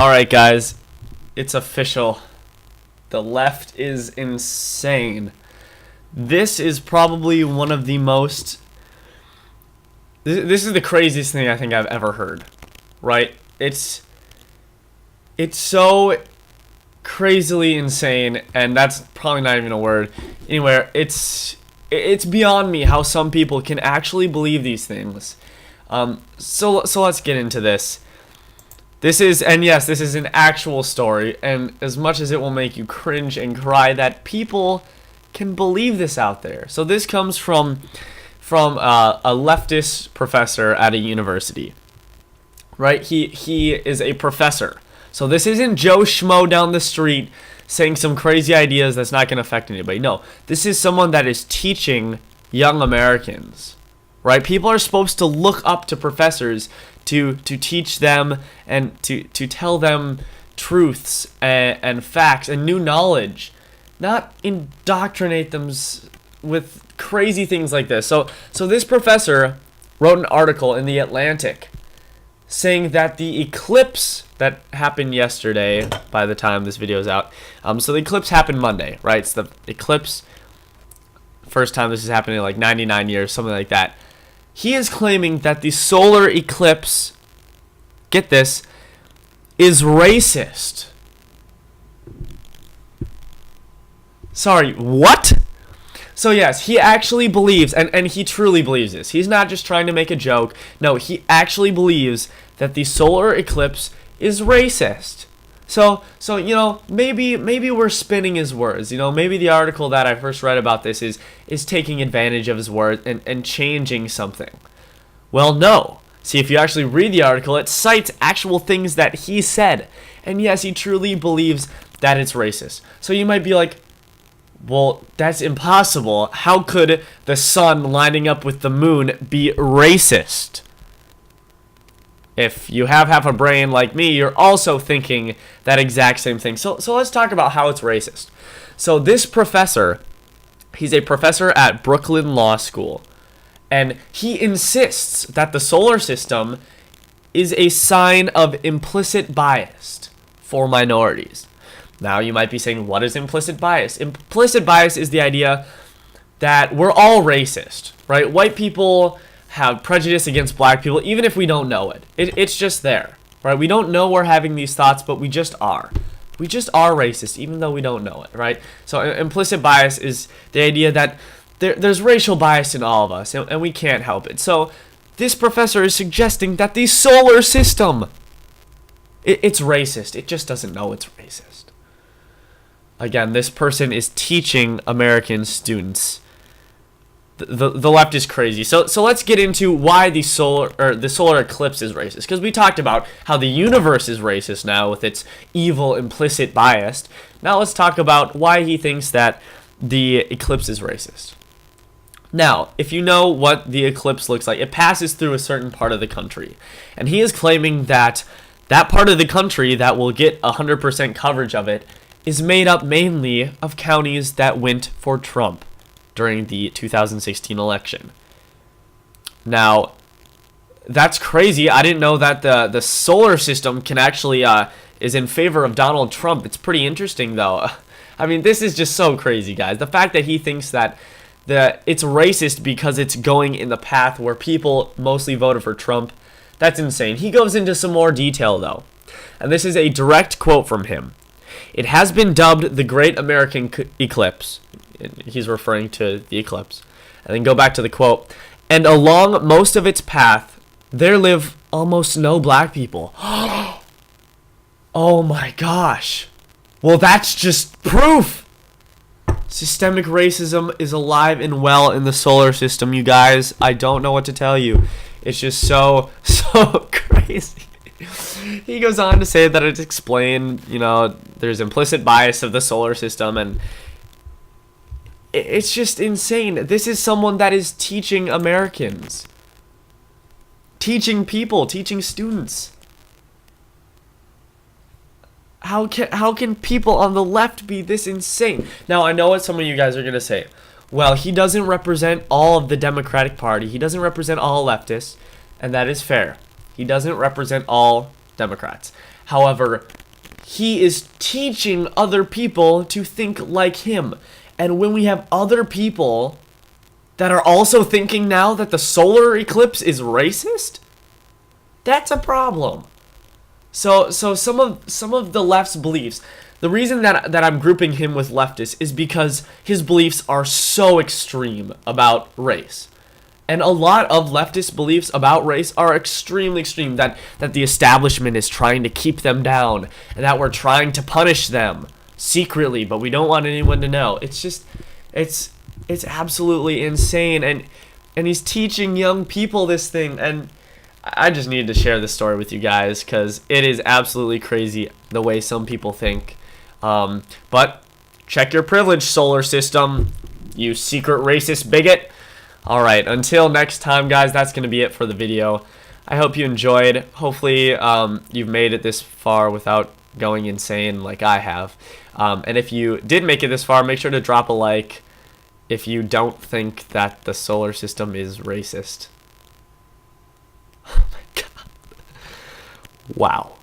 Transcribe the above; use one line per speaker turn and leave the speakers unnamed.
Alright, guys, it's official. The left is insane. This is probably one of the most... This is the craziest thing I think I've ever heard, right? It's so crazily insane, and that's probably not even a word. Anyway, it's beyond me how some people can actually believe these things. So let's get into this. This is an actual story, and as much as it will make you cringe and cry, that people can believe this out there. So this comes from a leftist professor at a university, right? He is a professor. So this isn't Joe Schmo down the street saying some crazy ideas that's not going to affect anybody. No, this is someone that is teaching young Americans, right? People are supposed to look up to professors to teach them and to tell them truths and facts and new knowledge, not indoctrinate them with crazy things like this. So this professor wrote an article in The Atlantic saying that the eclipse that happened yesterday, by the time this video is out, so the eclipse happened Monday, right? It's the eclipse, first time this has happened in like 99 years, something like that. He is claiming that the solar eclipse, get this, is racist. Sorry, what? So yes, he actually believes, and he truly believes this. He's not just trying to make a joke. No, he actually believes that the solar eclipse is racist. So you know, maybe we're spinning his words. You know, maybe the article that I first read about this is taking advantage of his words and changing something. Well, no. See, if you actually read the article, it cites actual things that he said. And yes, he truly believes that it's racist. So you might be like, well, that's impossible. How could the sun lining up with the moon be racist? If you have half a brain like me, you're also thinking that exact same thing. So let's talk about how it's racist. So this professor, he's a professor at Brooklyn Law School, and he insists that the solar system is a sign of implicit bias for minorities. Now you might be saying, what is implicit bias? Implicit bias is the idea that we're all racist, right? White people have prejudice against black people, even if we don't know it. It's just there, right? We don't know we're having these thoughts, but we just are. We just are racist, even though we don't know it, right? So implicit bias is the idea that there's racial bias in all of us, and we can't help it. So this professor is suggesting that the solar system, it's racist. It just doesn't know it's racist. Again, this person is teaching American students. The left is crazy. So let's get into why the solar eclipse is racist. Because we talked about how the universe is racist now with its evil implicit bias. Now let's talk about why he thinks that the eclipse is racist. Now, if you know what the eclipse looks like, it passes through a certain part of the country. And he is claiming that that part of the country that will get 100% coverage of it is made up mainly of counties that went for Trump during the 2016 election. Now, that's crazy. I didn't know that the solar system can actually is in favor of Donald Trump. It's pretty interesting, though. I mean, this is just so crazy, guys. The fact that he thinks that it's racist because it's going in the path where people mostly voted for Trump, that's insane. He goes into some more detail, though. And this is a direct quote from him. It has been dubbed the Great American Eclipse. He's referring to the eclipse. And then go back to the quote. And along most of its path, there live almost no black people. Oh my gosh. Well, that's just proof. Systemic racism is alive and well in the solar system, you guys. I don't know what to tell you. It's just so crazy. He goes on to say that it's explained, you know, there's implicit bias of the solar system, and it's just insane. This is someone that is teaching Americans, teaching people, teaching students. How can people on the left be this insane? Now, I know what some of you guys are going to say. Well, he doesn't represent all of the Democratic Party. He doesn't represent all leftists, and that is fair. He doesn't represent all Democrats. However, he is teaching other people to think like him. And when we have other people that are also thinking now that the solar eclipse is racist, that's a problem. So some of the left's beliefs, the reason that I'm grouping him with leftists is because his beliefs are so extreme about race. And a lot of leftist beliefs about race are extremely extreme, that the establishment is trying to keep them down, and that we're trying to punish them secretly, but we don't want anyone to know. It's just, it's absolutely insane, and he's teaching young people this thing, and I just needed to share this story with you guys, because it is absolutely crazy the way some people think. But check your privilege, solar system, you secret racist bigot. Alright, until next time, guys, that's going to be it for the video. I hope you enjoyed. Hopefully, you've made it this far without going insane like I have. And if you did make it this far, make sure to drop a like if you don't think that the solar system is racist. Oh my god. Wow.